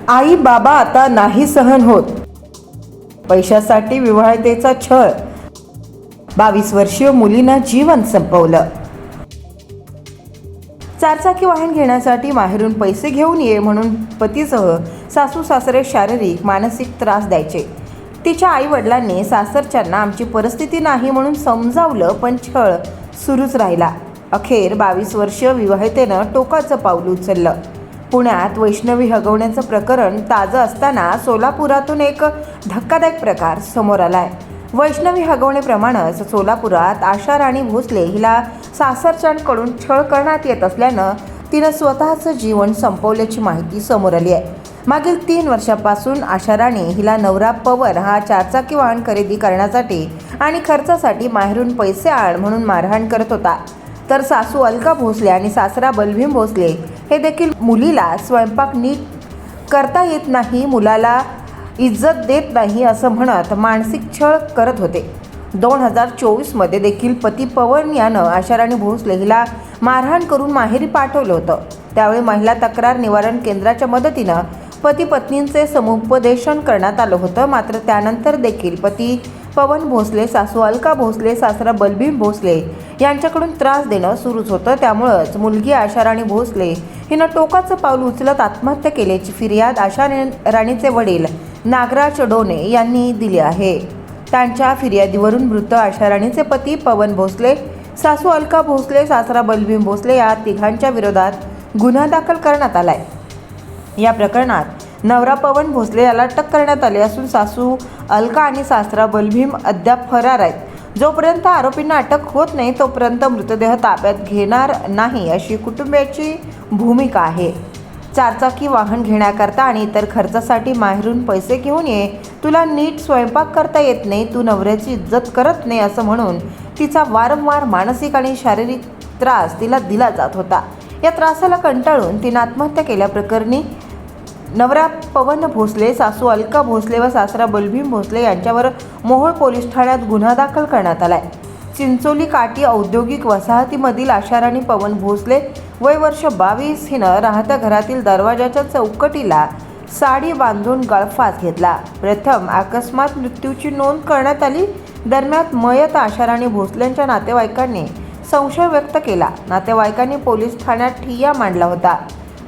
आई बाबा आता नाही सहन होत, पैशासाठी विवाहितेचा छळ, 22 वर्षीय मुलीनं जीवन संपवलं. चारचाकी वाहन घेण्यासाठी माहेरून पैसे घेऊन ये म्हणून पतीसह सासू सासरे शारीरिक मानसिक त्रास द्यायचे. तिच्या आई वडिलांनी सासरच्यांना आमची परिस्थिती नाही म्हणून समजावलं, पण छळ सुरूच राहिला. अखेर 22 वर्षीय विवाहितेनं टोकाचं पाऊल उचललं. पुण्यात वैष्णवी हगवण्याचं प्रकरण ताजं असताना सोलापुरातून एक धक्कादायक प्रकार समोर आलाय. वैष्णवी हगवणेप्रमाणेच सोलापुरात आशा राणी भोसले हिला सासरच्यांकडून छळ करण्यात येत असल्यानं तिनं स्वतःचं जीवन संपवल्याची माहिती समोर आली आहे. मागील 3 वर्षापासून आशा राणी हिला नवरा पवन हा चारचाकी वाहन खरेदी करण्यासाठी आणि खर्चासाठी माहेरून पैसे आण म्हणून मारहाण करत होता. तर सासू अलका भोसले आणि सासरा बलभीम भोसले हे देखील मुलीला स्वयंपाक नीट करता येत नाही, मुलाला इज्जत देत नाही असं म्हणत मानसिक छळ करत होते. 2024मध्ये देखील पती पवन यानं आशा राणी भोसले हिला मारहाण करून माहेरी पाठवलं होतं. त्यावेळी महिला तक्रार निवारण केंद्राच्या मदतीनं पती पत्नींचे समुपदेशन करण्यात आलं होतं. मात्र त्यानंतर देखील पती पवन भोसले, सासू अलका भोसले, सासरा बलभीम भोसले यांच्याकडून त्रास देणं सुरूच होतं. त्यामुळंच मुलगी आशा राणी भोसले हिनं टोकाचं पाऊल उचलत आत्महत्या केल्याची फिर्याद आशा राणीचे वडील नागराज डोने यांनी दिली आहे. त्यांच्या फिर्यादीवरून मृत आशा राणीचे पती पवन भोसले, सासू अलका भोसले, सासरा बलभीम भोसले या तिघांच्या विरोधात गुन्हा दाखल करण्यात आलाय. या प्रकरणात नवरा पवन भोसले याला अटक करण्यात आली असून सासू अलका आणि सासरा बलभीम अद्याप फरार आहेत. जोपर्यंत आरोपींना अटक होत नाही तोपर्यंत मृतदेह ताब्यात घेणार नाही अशी कुटुंबियाची भूमिका आहे. चारचाकी वाहन घेण्याकरता आणि इतर खर्चासाठी माहेरून पैसे घेऊन ये, तुला नीट स्वयंपाक करता येत नाही, तू नवऱ्याची इज्जत करत नाही असं म्हणून तिचा वारंवार मानसिक आणि शारीरिक त्रास तिला दिला जात होता. या त्रासाला कंटाळून तिनं आत्महत्या केल्याप्रकरणी नवरा पवन भोसले, सासू अलका भोसले व सासरा बलभीम भोसले यांच्यावर मोहोळ पोलीस ठाण्यात गुन्हा दाखल करण्यात आलाय. चिंचोली काटी औद्योगिक वसाहतीमधील आशा राणी पवन भोसले वय वर्ष 22 हिनं राहत्या घरातील दरवाजाच्या चौकटीला साडी बांधून गळफास घेतला. प्रथम अकस्मात मृत्यूची नोंद करण्यात आली. दरम्यान मयत आशा राणी भोसलेंच्या नातेवाईकांनी संशय व्यक्त केला. नातेवाईकांनी पोलीस ठाण्यात ठिय्या मांडला होता.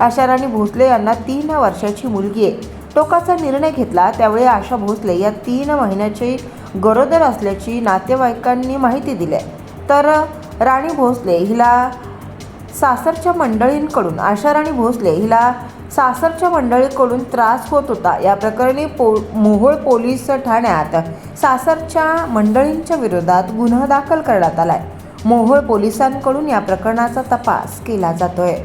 आशा राणी भोसले यांना 3 वर्षाची मुलगी आहे. टोकाचा निर्णय घेतला त्यावेळी आशा भोसले या 3 महिन्याची गरोदर असल्याची नातेवाईकांनी माहिती दिली. तर राणी भोसले हिला सासरच्या मंडळींकडून त्रास होत होता. या प्रकरणी मोहोळ पोलीस ठाण्यात सासरच्या मंडळींच्या विरोधात गुन्हा दाखल करण्यात आलाय. मोहोळ पोलिसांकडून या प्रकरणाचा तपास केला जातोय.